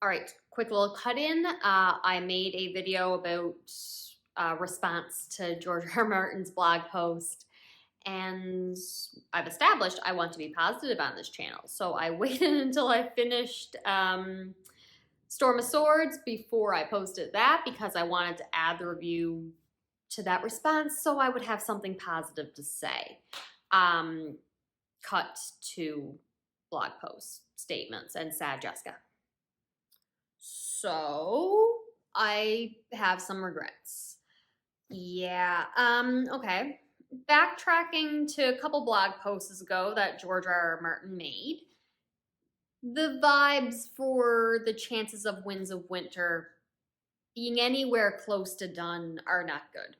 All right, quick little cut in. I made a video about response to George R. R. Martin's blog post, and I've established I want to be positive on this channel. So I waited until I finished Storm of Swords before I posted that because I wanted to add the review to that response so I would have something positive to say. Cut to blog posts, statements, and sad Jessica. So I have some regrets. Yeah, okay. Backtracking to a couple blog posts ago that George R. R. Martin made, the vibes for the chances of Winds of Winter being anywhere close to done are not good.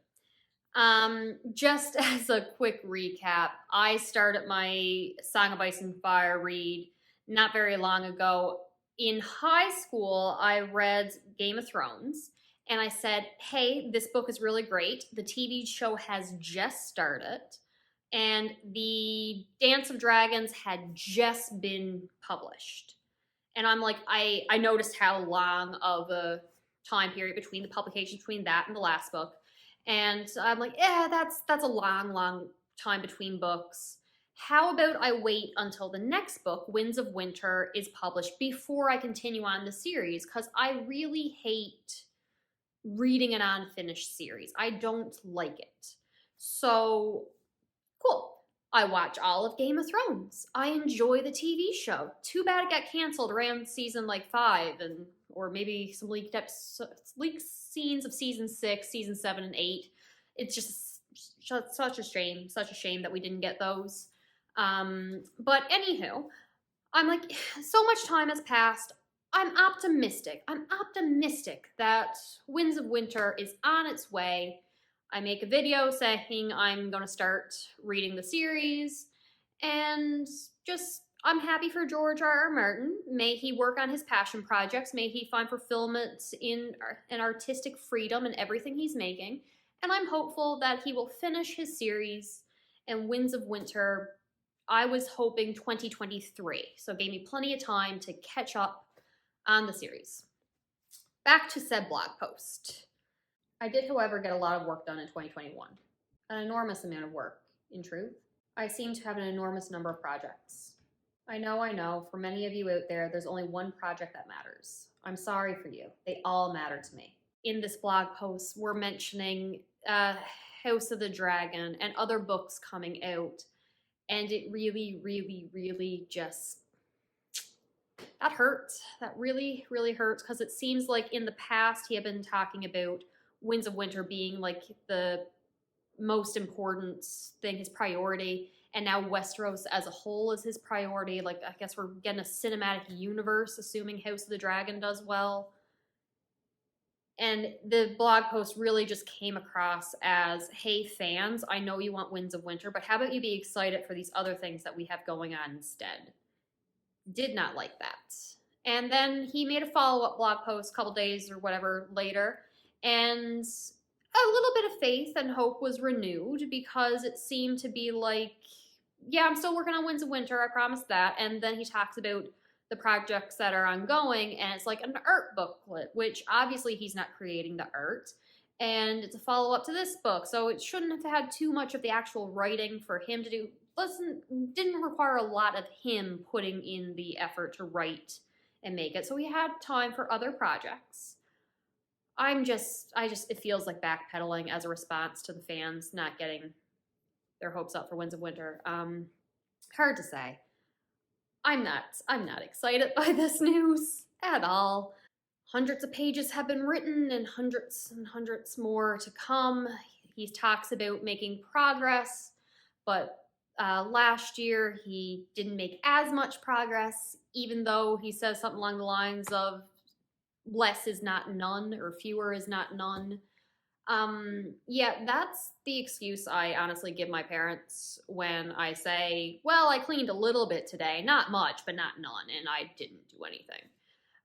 Just as a quick recap, I started my Song of Ice and Fire read not very long ago. In high school, I read Game of Thrones, and I said, hey, this book is really great. The TV show has just started, and the Dance of Dragons had just been published. And I'm like, I noticed how long of a time period between the publications between that and the last book. And I'm like, yeah, that's a long time between books. How about I wait until the next book, Winds of Winter, is published before I continue on the series? Because I really hate reading an unfinished series. I don't like it. So, cool. I watch all of Game of Thrones. I enjoy the TV show. Too bad it got canceled around season 5 or maybe some leaked scenes of season 6, season 7, and 8. It's just such a shame that we didn't get those. But anywho, I'm like, so much time has passed. I'm optimistic that Winds of Winter is on its way. I make a video saying I'm going to start reading the series, and just, I'm happy for George R. R. Martin. May he work on his passion projects. May he find fulfillment in an artistic freedom in everything he's making. And I'm hopeful that he will finish his series, and Winds of Winter, I was hoping 2023. So it gave me plenty of time to catch up on the series. Back to said blog post. I did, however, get a lot of work done in 2021. An enormous amount of work, in truth. I seem to have an enormous number of projects. I know, for many of you out there, there's only one project that matters. I'm sorry for you. They all matter to me. In this blog post, we're mentioning House of the Dragon and other books coming out, and it really just, that hurts. That really hurts, because it seems like in the past he had been talking about Winds of Winter being like the most important thing, his priority, and now Westeros as a whole is his priority. Like, I guess we're getting a cinematic universe, assuming House of the Dragon does well. And the blog post really just came across as, hey fans, I know you want Winds of Winter, but how about you be excited for these other things that we have going on instead? Did not like that. And then he made a follow-up blog post a couple days or whatever later, and a little bit of faith and hope was renewed, because it seemed to be like, yeah, I'm still working on Winds of Winter, I promise that. And then he talks about the projects that are ongoing, and it's like an art booklet, which obviously he's not creating the art, and it's a follow-up to this book, so it shouldn't have had too much of the actual writing for him to do. Didn't require a lot of him putting in the effort to write and make it, so he had time for other projects. It feels like backpedaling as a response to the fans not getting their hopes up for Winds of Winter. Hard to say. I'm not excited by this news at all. Hundreds of pages have been written and hundreds more to come. He talks about making progress, but last year he didn't make as much progress, even though he says something along the lines of less is not none, or fewer is not none. Yeah, that's the excuse I honestly give my parents when I say, well, I cleaned a little bit today, not much, but not none, and I didn't do anything.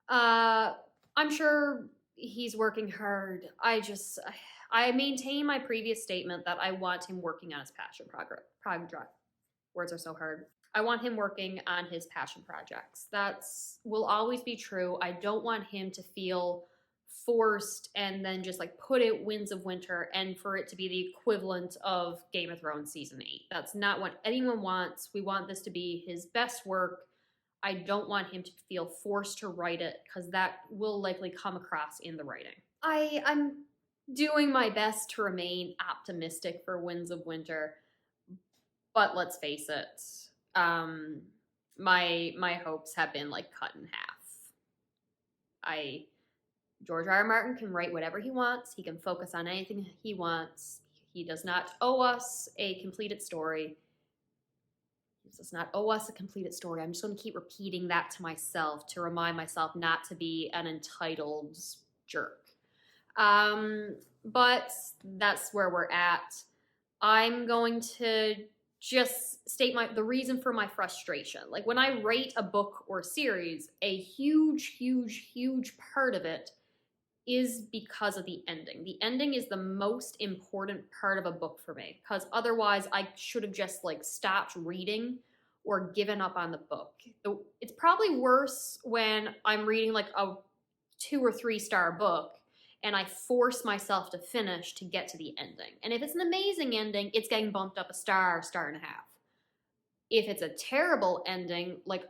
I'm sure he's working hard. I maintain my previous statement that I want him working on his passion project. Words are so hard. I want him working on his passion projects. That's will always be true. I don't want him to feel forced and then just like put it Winds of Winter and for it to be the equivalent of Game of Thrones season 8. That's not what anyone wants. We want this to be his best work. I don't want him to feel forced to write it because that will likely come across in the writing. I'm doing my best to remain optimistic for Winds of Winter, but let's face it, my hopes have been like cut in half. George R. R. Martin can write whatever he wants. He can focus on anything he wants. He does not owe us a completed story. He does not owe us a completed story. I'm just going to keep repeating that to myself to remind myself not to be an entitled jerk. But that's where we're at. I'm going to just state the reason for my frustration. Like when I rate a book or series, a huge, huge, huge part of it is because of the ending. The ending is the most important part of a book for me, because otherwise I should have just like stopped reading or given up on the book. It's probably worse when I'm reading like a 2 or 3 star book and I force myself to finish to get to the ending. And if it's an amazing ending, it's getting bumped up a star, star and a half. If it's a terrible ending, like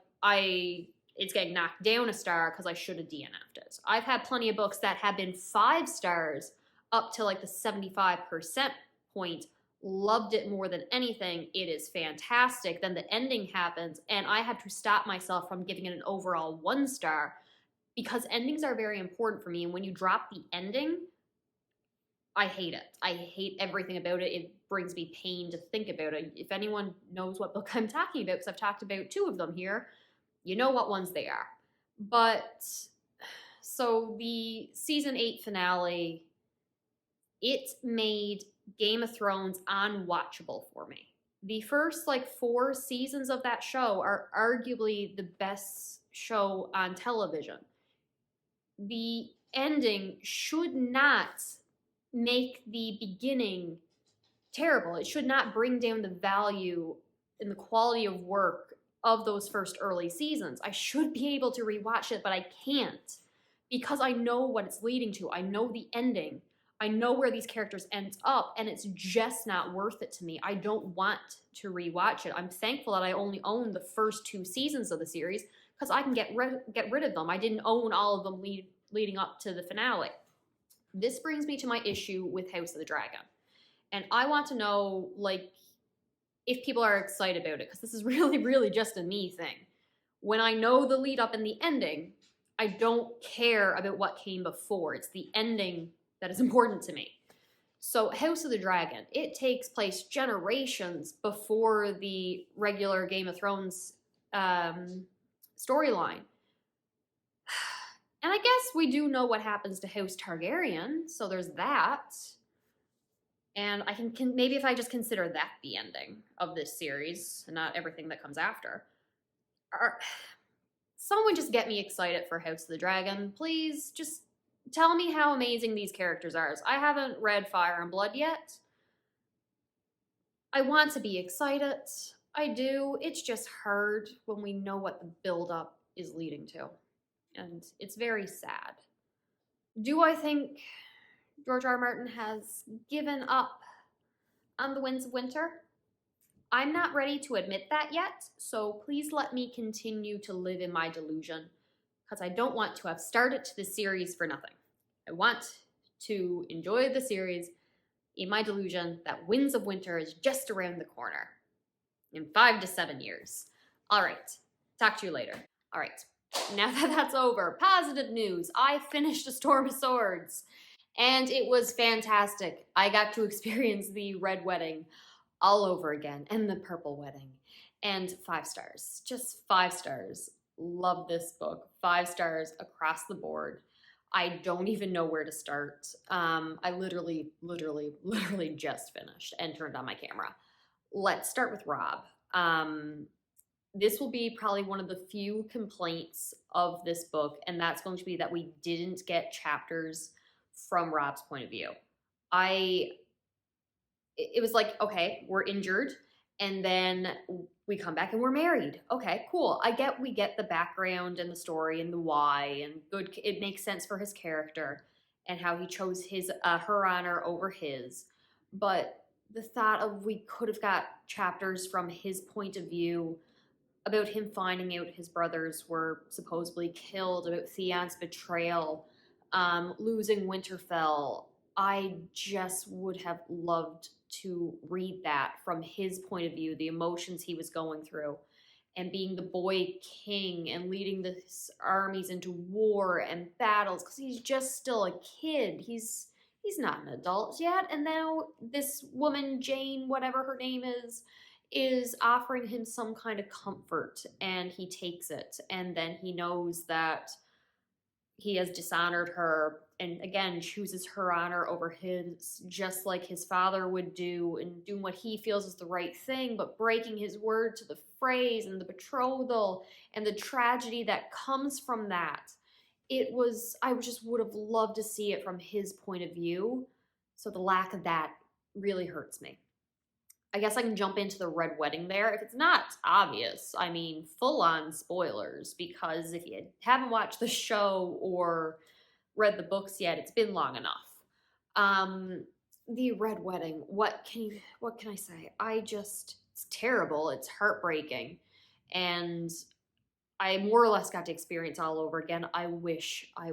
it's getting knocked down a star because I should have DNF'd it. I've had plenty of books that have been 5 stars up to like the 75% point, loved it more than anything. It is fantastic. Then the ending happens and I have to stop myself from giving it an overall 1 star because endings are very important for me. And when you drop the ending, I hate it. I hate everything about it. It brings me pain to think about it. If anyone knows what book I'm talking about, because I've talked about 2 of them here, you know what ones they are. But, so the season 8 finale, it made Game of Thrones unwatchable for me. The first, 4 seasons of that show are arguably the best show on television. The ending should not make the beginning terrible. It should not bring down the value and the quality of work of those first early seasons. I should be able to rewatch it, but I can't because I know what it's leading to. I know the ending. I know where these characters end up, and it's just not worth it to me. I don't want to rewatch it. I'm thankful that I only own the first 2 seasons of the series because I can get rid of them. I didn't own all of them leading up to the finale. This brings me to my issue with House of the Dragon. And I want to know, if people are excited about it, because this is really, really just a me thing. When I know the lead up and the ending, I don't care about what came before. It's the ending that is important to me. So House of the Dragon, it takes place generations before the regular Game of Thrones storyline. And I guess we do know what happens to House Targaryen, so there's that. And I can maybe if I just consider that the ending of this series, and not everything that comes after. Someone just get me excited for House of the Dragon. Please, just tell me how amazing these characters are. I haven't read Fire and Blood yet. I want to be excited. I do. It's just hard when we know what the build-up is leading to. And it's very sad. Do I think George R. R. Martin has given up on the Winds of Winter? I'm not ready to admit that yet, so please let me continue to live in my delusion, because I don't want to have started the series for nothing. I want to enjoy the series in my delusion that Winds of Winter is just around the corner in 5 to 7 years. All right, talk to you later. All right, now that that's over, positive news. I finished A Storm of Swords. And it was fantastic. I got to experience the red wedding all over again and the purple wedding. And 5 stars. Just 5 stars. Love this book. 5 stars across the board. I don't even know where to start. I literally just finished and turned on my camera. Let's start with Robb. This will be probably one of the few complaints of this book, and that's going to be that we didn't get chapters from Robb's point of view. It was like, okay, we're injured, and then We come back and we're married. Okay, cool. We get the background and the story and the why and good. It makes sense for his character and how he chose her honor over his. But the thought of we could have got chapters from his point of view about him finding out his brothers were supposedly killed, about Theon's betrayal, losing Winterfell. I just would have loved to read that from his point of view, the emotions he was going through, and being the boy king and leading the armies into war and battles because he's just still a kid. He's not an adult yet, and now this woman Jane, whatever her name is offering him some kind of comfort, and he takes it, and then he knows that he has dishonored her and again chooses her honor over his, just like his father would do, and doing what he feels is the right thing, but breaking his word to the phrase and the betrothal and the tragedy that comes from that. I just would have loved to see it from his point of view. So the lack of that really hurts me. I guess I can jump into the Red Wedding there. If it's not obvious, I mean, full on spoilers, because if you haven't watched the show or read the books yet, it's been long enough. The Red Wedding, what can I say? It's terrible. It's heartbreaking. And I more or less got to experience all over again. I wish I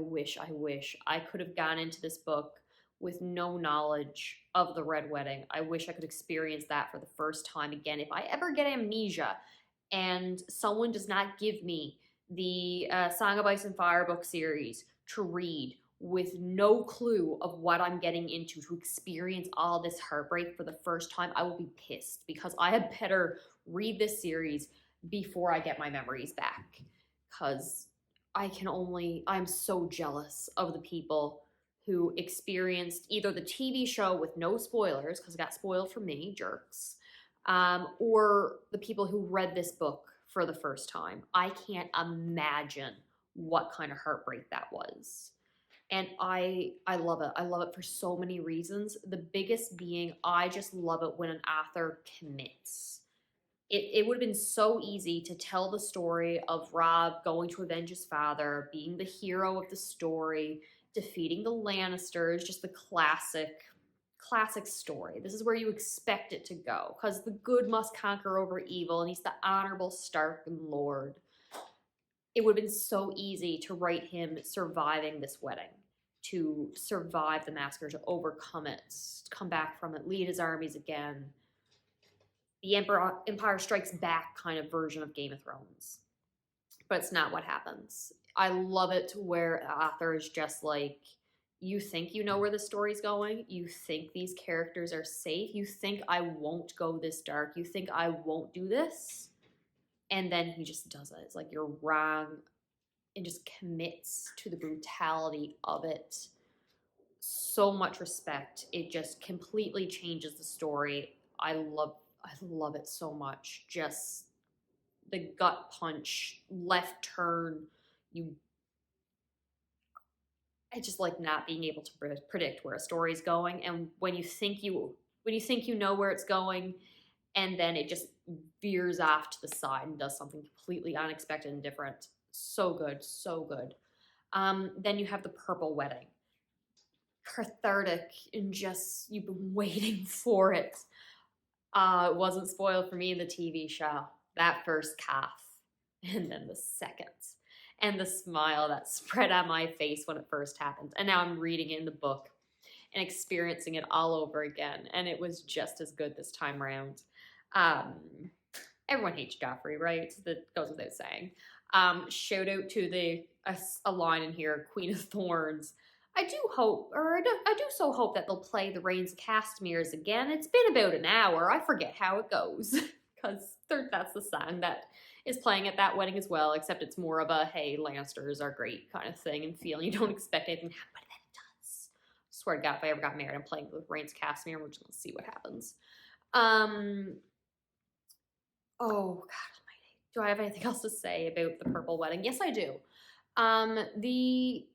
could have gone into this book with no knowledge of the Red Wedding. I wish I could experience that for the first time again. If I ever get amnesia and someone does not give me the Song of Ice and Fire book series to read with no clue of what I'm getting into, to experience all this heartbreak for the first time, I will be pissed, because I had better read this series before I get my memories back. Because I'm so jealous of the people who experienced either the TV show with no spoilers, because it got spoiled for me, jerks, or the people who read this book for the first time. I can't imagine what kind of heartbreak that was. And I love it. I love it for so many reasons. The biggest being, I just love it when an author commits. It would have been so easy to tell the story of Robb going to avenge his father, being the hero of the story, defeating the Lannisters, just the classic story. This is where you expect it to go, because the good must conquer over evil, and he's the honorable Stark and Lord. It would have been so easy to write him surviving this wedding, to survive the massacre, to overcome it, come back from it, lead his armies again. The Empire Strikes Back kind of version of Game of Thrones. But it's not what happens. I love it where the author is just like, you think you know where the story's going. You think these characters are safe. You think I won't go this dark. You think I won't do this. And then he just does it. It's like, you're wrong. And just commits to the brutality of it. So much respect. It just completely changes the story. I love it so much. Just the gut punch, left turn. I just like not being able to predict where a story's going, and when you think you know where it's going, and then it just veers off to the side and does something completely unexpected and different. So good, so good. Then you have the Purple Wedding. Cathartic, and just, you've been waiting for it. It wasn't spoiled for me in the TV show. That first cough, and then the second, and the smile that spread on my face when it first happened. And now I'm reading it in the book and experiencing it all over again, and it was just as good this time around. Everyone hates Joffrey, right? That goes without saying. Shout out to a line in here, Queen of Thorns. I do so hope that they'll play the Rains of Castameres again. It's been about an hour. I forget how it goes. Because that's the song that is playing at that wedding as well, except it's more of a, hey, Lannisters are great kind of thing and feeling. You don't expect anything to happen, but then it does. Swear to God, if I ever got married, I'm playing with Rains of Castamere. We're just going to see what happens. Oh, God almighty. Do I have anything else to say about the Purple Wedding? Yes, I do. The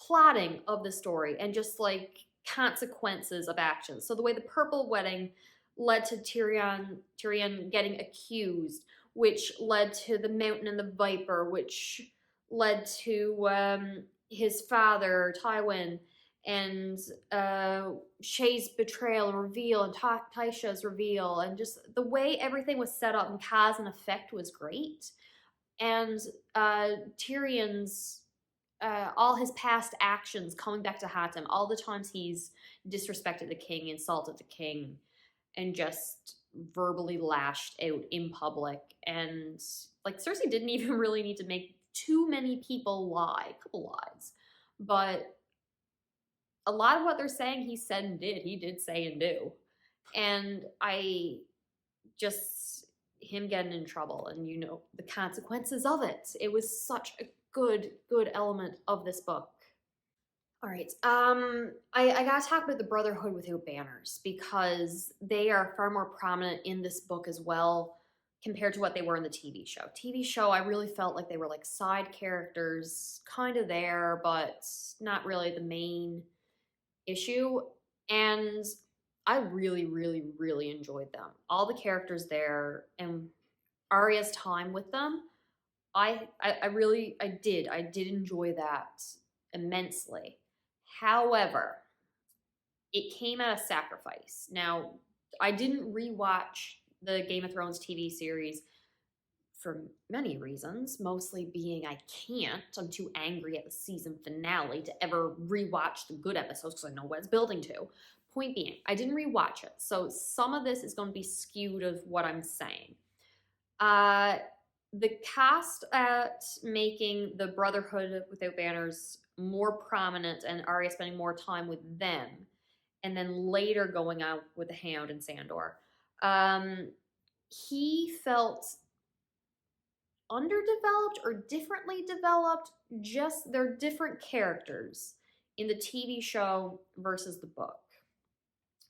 plotting of the story and just like consequences of actions. So the way the Purple Wedding led to Tyrion getting accused, which led to the Mountain and the Viper, which led to his father Tywin, and Shay's betrayal and reveal, and Tysha's reveal, and just the way everything was set up and cause and effect was great. And Tyrion's all his past actions coming back to haunt him, all the times he's disrespected the king, insulted the king, and just verbally lashed out in public. And like Cersei didn't even really need to make too many people lie, a couple lies, but a lot of what they're saying he said and did, he did say and do. And I just, him getting in trouble and the consequences of it. It was such a good element of this book. All right. I gotta talk about the Brotherhood without banners because they are far more prominent in this book as well compared to what they were in the TV show. TV show, I really felt like they were like side characters, kind of there, but not really the main issue. And I really, really, really enjoyed them. All the characters there and Arya's time with them, I did enjoy that immensely. However, it came at a sacrifice. Now, I didn't rewatch the Game of Thrones TV series for many reasons, mostly being I can't. I'm too angry at the season finale to ever rewatch the good episodes because I know what it's building to. Point being, I didn't rewatch it, so some of this is going to be skewed of what I'm saying. The cast at making the Brotherhood without banners more prominent and Arya spending more time with them, and then later going out with the Hound and Sandor, he felt underdeveloped or differently developed. Just they're different characters in the TV show versus the book.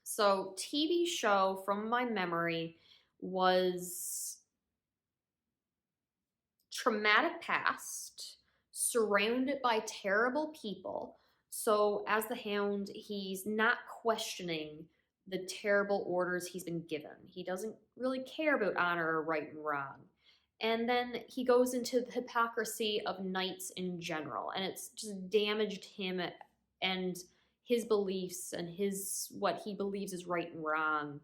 So TV show, from my memory, was traumatic past surrounded by terrible people. So as the Hound, he's not questioning the terrible orders he's been given. He doesn't really care about honor or right and wrong. And then he goes into the hypocrisy of knights in general, and it's just damaged him and his beliefs and what he believes is right and wrong.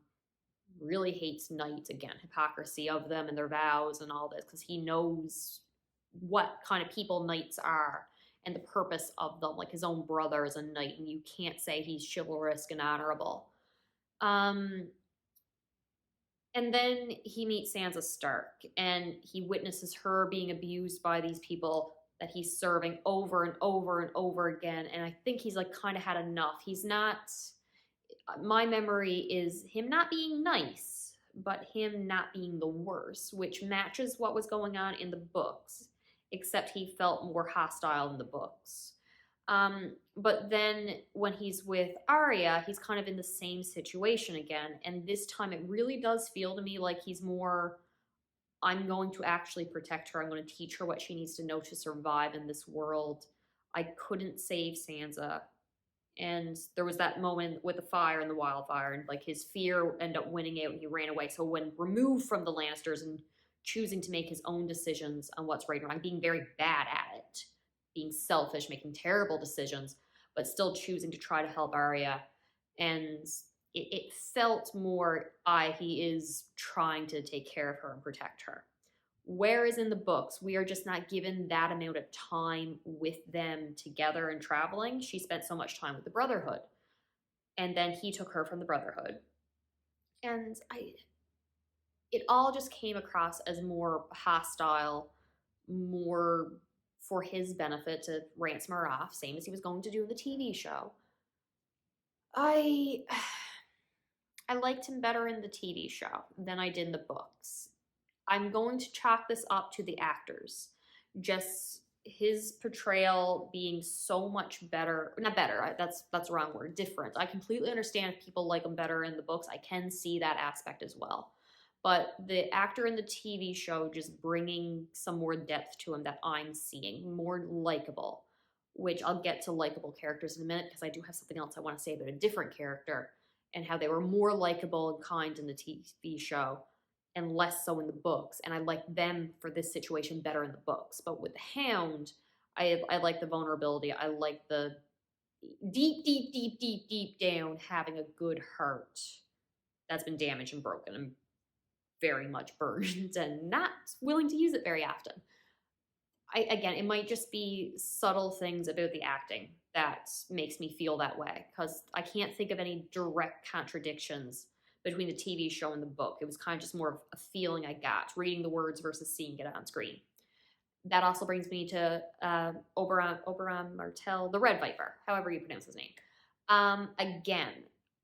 Really hates knights, again, hypocrisy of them and their vows and all this, because he knows what kind of people knights are and the purpose of them. Like his own brother is a knight, and you can't say he's chivalrous and honorable. And then he meets Sansa Stark, and he witnesses her being abused by these people that he's serving over and over and over again. And I think he's like kind of had enough. He's not, my memory is him not being nice, but him not being the worst, which matches what was going on in the books, except he felt more hostile in the books. But then when he's with Arya, he's kind of in the same situation again. And this time it really does feel to me like he's more, I'm going to actually protect her. I'm going to teach her what she needs to know to survive in this world. I couldn't save Sansa. And there was that moment with the fire and the wildfire, and like his fear ended up winning out and he ran away. So when removed from the Lannisters and choosing to make his own decisions on what's right and wrong, being very bad at it, being selfish, making terrible decisions, but still choosing to try to help Arya. And it felt more, he is trying to take care of her and protect her. Whereas in the books, we are just not given that amount of time with them together and traveling. She spent so much time with the Brotherhood. And then he took her from the Brotherhood. And it all just came across as more hostile, more for his benefit to ransom her off, same as he was going to do in the TV show. I liked him better in the TV show than I did in the books. I'm going to chalk this up to the actors. Just his portrayal being so much better, not better, that's the wrong word, different. I completely understand if people like him better in the books. I can see that aspect as well. But the actor in the TV show just bringing some more depth to him that I'm seeing, more likable, which I'll get to likable characters in a minute because I do have something else I want to say about a different character. and how they were more likable and kind in the TV show and less so in the books. And I like them for this situation better in the books. But with the Hound, I like the vulnerability. I like the deep down having a good heart that's been damaged and broken and very much burned and not willing to use it very often. Again, it might just be subtle things about the acting that makes me feel that way, because I can't think of any direct contradictions between the TV show and the book. It was kind of just more of a feeling I got reading the words versus seeing it on screen. That also brings me to Oberyn Martell, the Red Viper, however you pronounce his name. Again,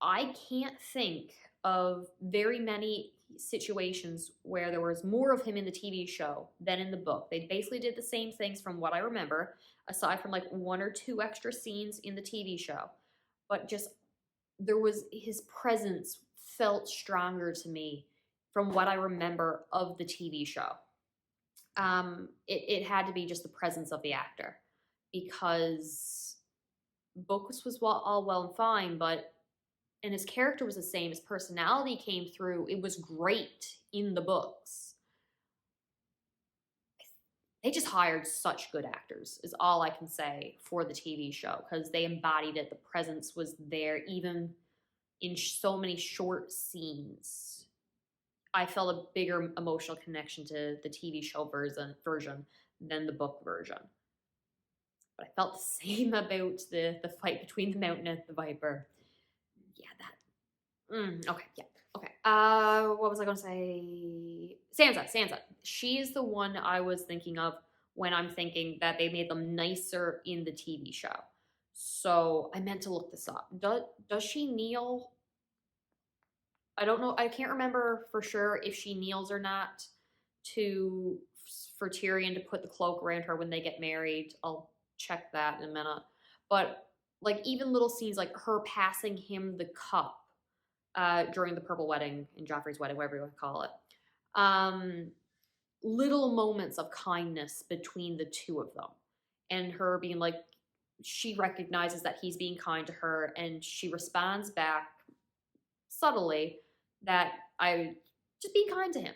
I can't think of very many situations where there was more of him in the TV show than in the book. They basically did the same things from what I remember, aside from like 1 or 2 extra scenes in the TV show. But just there was his presence felt stronger to me from what I remember of the TV show. It had to be just the presence of the actor, because books was all well and fine, but and his character was the same. His personality came through. It was great in the books. They just hired such good actors, is all I can say for the TV show, because they embodied it. The presence was there, even in so many short scenes. I felt a bigger emotional connection to the TV show version than the book version. But I felt the same about the fight between the Mountain and the Viper. Yeah, that. Okay, yeah. Okay. What was I going to say? Sansa. She's the one I was thinking of when I'm thinking that they made them nicer in the TV show. So I meant to look this up. Does she kneel? I don't know. I can't remember for sure if she kneels or not for Tyrion to put the cloak around her when they get married. I'll check that in a minute. But like even little scenes like her passing him the cup during the purple wedding and Joffrey's wedding, whatever you want to call it. Little moments of kindness between the two of them, and her being like, she recognizes that he's being kind to her, and she responds back subtly that I just being kind to him.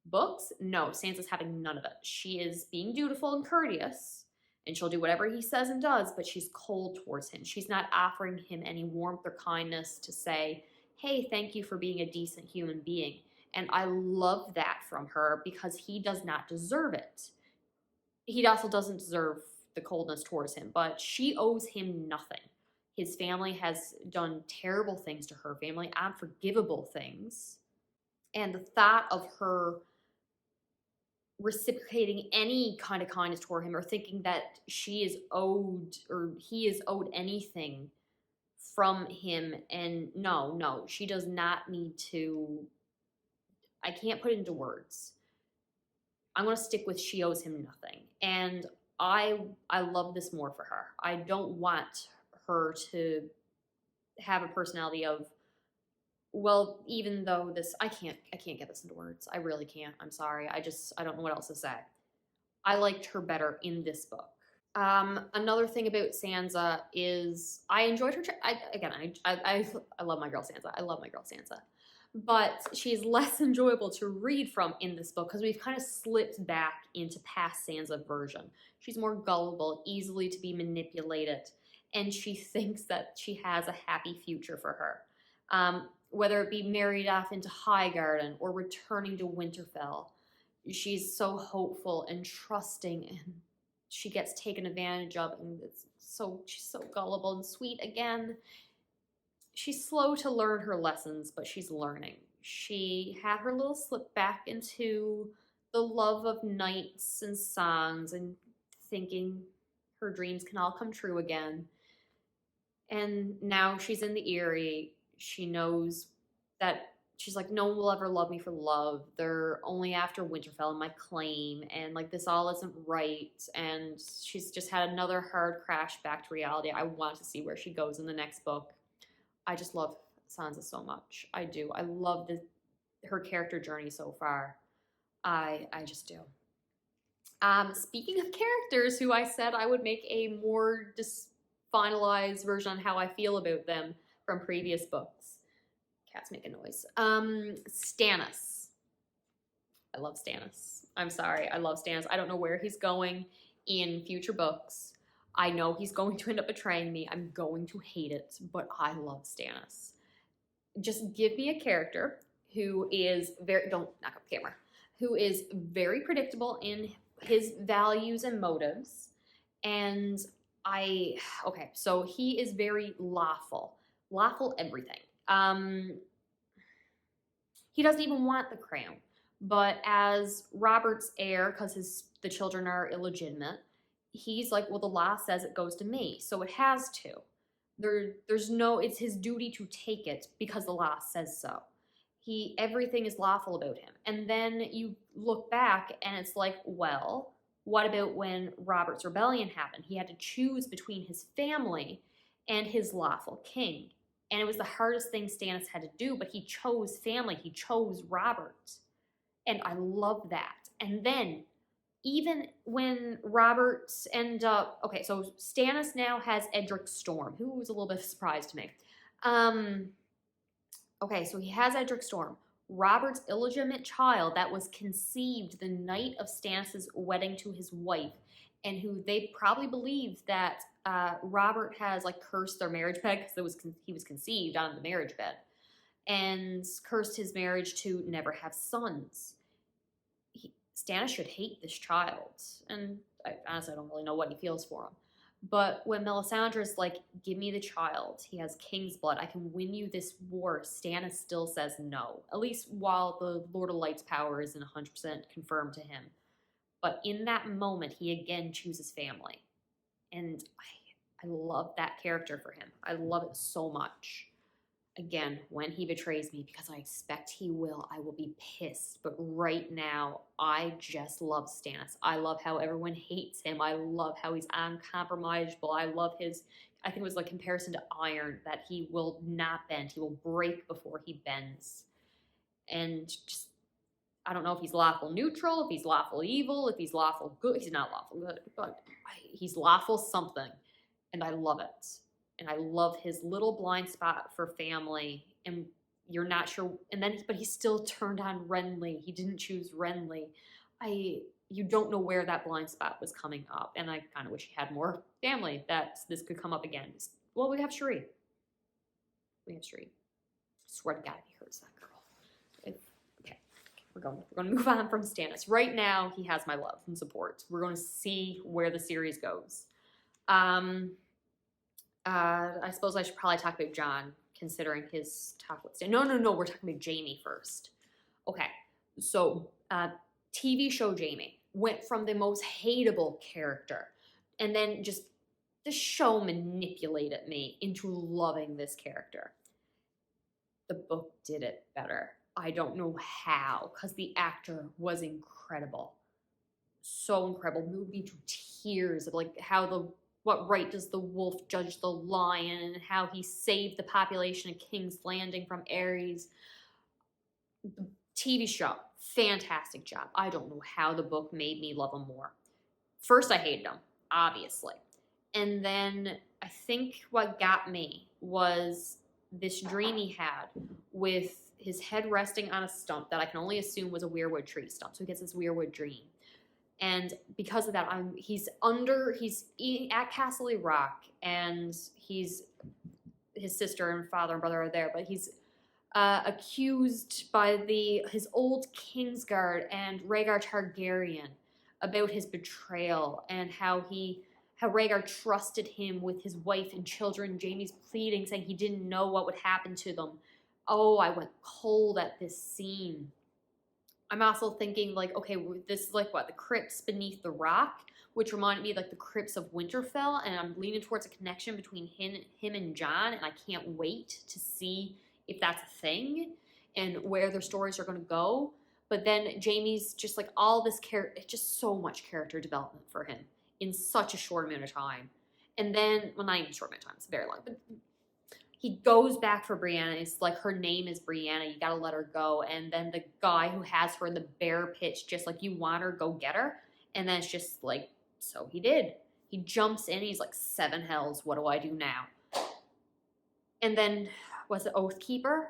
Books, no, Sansa's having none of it. She is being dutiful and courteous, and she'll do whatever he says and does, but she's cold towards him. She's not offering him any warmth or kindness to say, hey, thank you for being a decent human being. And I love that from her, because he does not deserve it. He also doesn't deserve the coldness towards him, but she owes him nothing. His family has done terrible things to her family, unforgivable things. And the thought of her reciprocating any kind of kindness toward him, or thinking that she is owed or he is owed anything from him, and no, she does not need to. I can't put it into words. I'm going to stick with she owes him nothing. And I love this more for her. I don't want her to have a personality of, well, even though this, I can't get this into words. I really can't. I'm sorry. I don't know what else to say. I liked her better in this book. Another thing about Sansa is I enjoyed her. I love my girl Sansa. I love my girl Sansa. But she's less enjoyable to read from in this book, because we've kind of slipped back into past Sansa version. She's more gullible, easily to be manipulated, and she thinks that she has a happy future for her. Whether it be married off into Highgarden or returning to Winterfell, she's so hopeful and trusting, and she gets taken advantage of, and she's so gullible and sweet again. She's slow to learn her lessons, but she's learning. She had her little slip back into the love of nights and songs and thinking her dreams can all come true again. And now she's in the Eyrie. She knows that she's like, no one will ever love me for love. They're only after Winterfell and my claim, and like this all isn't right. And she's just had another hard crash back to reality. I want to see where she goes in the next book. I just love Sansa so much. I do. I love her character journey so far. I just do. Speaking of characters who I said I would make a more finalized version on how I feel about them from previous books. Cat's making noise. Stannis. I love Stannis. I'm sorry. I love Stannis. I don't know where he's going in future books. I know he's going to end up betraying me. I'm going to hate it, but I love Stannis. Just give me a character who is don't knock up the camera, who is very predictable in his values and motives. And okay, so he is very lawful everything. He doesn't even want the crown, but as Robert's heir, because the children are illegitimate, he's like, well, the law says it goes to me, so it has to. It's his duty to take it because the law says so. Everything is lawful about him. And then you look back and it's like, well, what about when Robert's rebellion happened? He had to choose between his family and his lawful king. And it was the hardest thing Stannis had to do, but he chose family. He chose Robert. And I love that. And then, even when Robert and, okay, so Stannis now has Edric Storm, who was a little bit of a surprise to me. Okay, so he has Edric Storm, Robert's illegitimate child that was conceived the night of Stannis' wedding to his wife, and who they probably believe that Robert has like cursed their marriage bed because he was conceived on the marriage bed, and cursed his marriage to never have sons. Stannis should hate this child, and honestly I don't really know what he feels for him. But when Melisandre's like, give me the child, he has king's blood, I can win you this war, Stannis still says no. At least while the Lord of Light's power isn't 100% confirmed to him. But in that moment, he again chooses family. And I love that character for him. I love it so much. Again, when he betrays me, because I expect he will, I will be pissed. But right now, I just love Stannis. I love how everyone hates him. I love how he's uncompromisable. I love I think it was like comparison to iron, that he will not bend. He will break before he bends. And just, I don't know if he's lawful neutral, if he's lawful evil, if he's lawful good. He's not lawful good, but he's lawful something. And I love it. And I love his little blind spot for family, and you're not sure. And then, but he still turned on Renly. He didn't choose Renly. You don't know where that blind spot was coming up, and I kind of wish he had more family that this could come up again. Well, we have Sheree. Swear to God, he hurts that girl. Okay, we're going to move on from Stannis. Right now, he has my love and support. We're going to see where the series goes. I suppose I should probably talk about Jon, considering his talk with Stan. No, we're talking about Jaime first. Okay, so TV show Jaime went from the most hateable character, and then just the show manipulated me into loving this character. The book did it better. I don't know how, because the actor was incredible. So incredible. Moved me to tears of like what right does the wolf judge the lion, and how he saved the population of King's Landing from Ares. The TV show, fantastic job. I don't know how the book made me love him more. First, I hated him, obviously. And then I think what got me was this dream he had with his head resting on a stump that I can only assume was a weirwood tree stump. So he gets this weirwood dream. And because of that, he's at Castle Rock, and his sister and father and brother are there, but he's accused by his old Kingsguard and Rhaegar Targaryen about his betrayal, and how Rhaegar trusted him with his wife and children. Jaime's pleading, saying he didn't know what would happen to them. Oh, I went cold at this scene. I'm also thinking, like, okay, this is like what? The crypts beneath the rock, which reminded me of like the crypts of Winterfell, and I'm leaning towards a connection between him and Jon, and I can't wait to see if that's a thing and where their stories are going to go. But then Jaime's just like all this just so much character development for him in such a short amount of time. And then, well, not even a short amount of time, it's very long, but he goes back for Brianna. It's like, her name is Brianna. You gotta let her go. And then the guy who has her in the bear pitch, just like, you want her, go get her. And then it's just like, so he did. He jumps in. He's like, 7 hells. What do I do now? And then, was it Oathkeeper?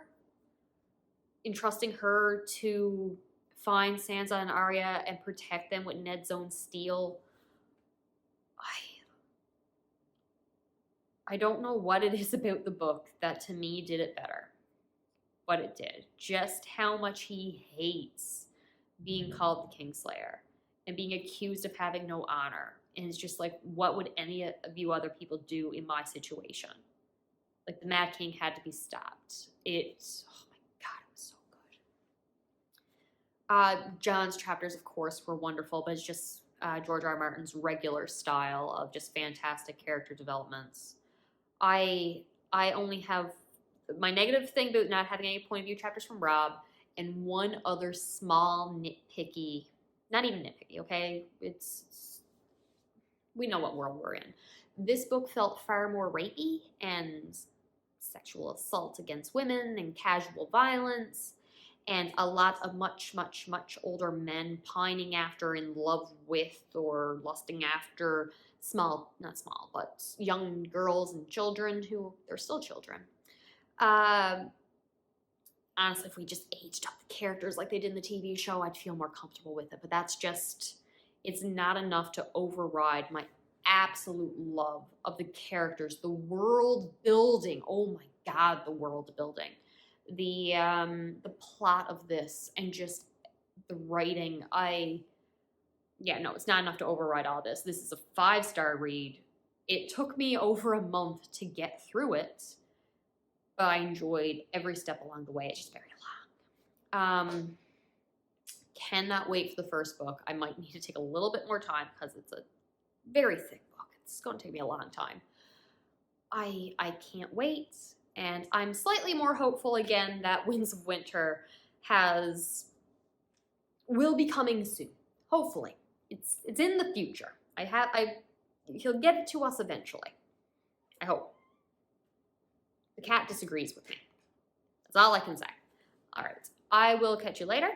entrusting her to find Sansa and Arya and protect them with Ned's own steel. I don't know what it is about the book that to me did it better. But it did. Just how much he hates being called the Kingslayer and being accused of having no honor. And it's just like, what would any of you other people do in my situation? Like, the Mad King had to be stopped. Oh my God, it was so good. John's chapters, of course, were wonderful, but it's just George R. R. Martin's regular style of just fantastic character developments. I only have my negative thing about not having any point of view chapters from Robb, and one other small nitpicky, not even nitpicky, okay? We know what world we're in. This book felt far more rapey and sexual assault against women and casual violence, and a lot of much, much, much older men pining after, in love with, or lusting after not small, but young girls and children who they're still children. Honestly, if we just aged up the characters like they did in the TV show, I'd feel more comfortable with it. But that's just, it's not enough to override my absolute love of the characters, the world building. Oh my God, the world building, the plot of this, and just the writing. It's not enough to override all this. This is a 5-star read. It took me over a month to get through it, but I enjoyed every step along the way. It's just very long. Cannot wait for the first book. I might need to take a little bit more time because it's a very thick book. It's going to take me a long time. I can't wait, and I'm slightly more hopeful again that Winds of Winter will be coming soon. Hopefully, it's in the future. He'll get it to us eventually. I hope. The cat disagrees with me. That's all I can say. All right. I will catch you later.